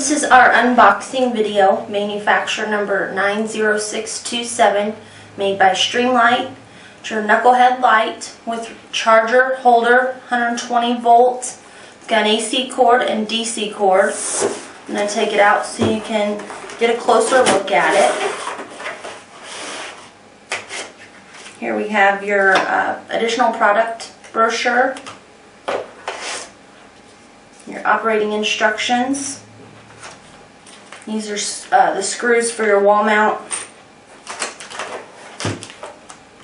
This is our unboxing video, manufacturer number 90627, made by Streamlight. It's your Knucklehead light with charger holder, 120 volts. It's got an AC cord and DC cord. I'm going to take it out so you can get a closer look at it. Here we have your additional product brochure, your operating instructions. These are the screws for your wall mount,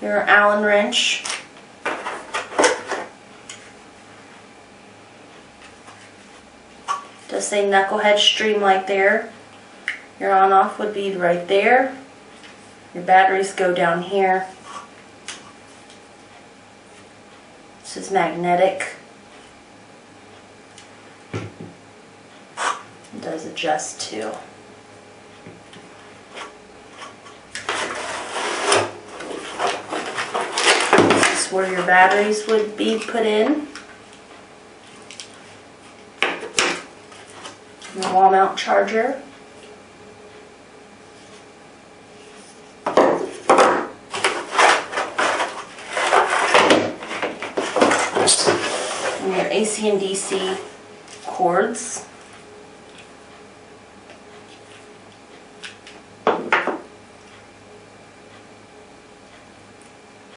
your Allen wrench, does say Knucklehead Streamlight there. Your on-off would be right there. Your batteries go down here. This is magnetic. It does adjust too. This is where your batteries would be put in. Your wall mount charger. And your AC and DC cords.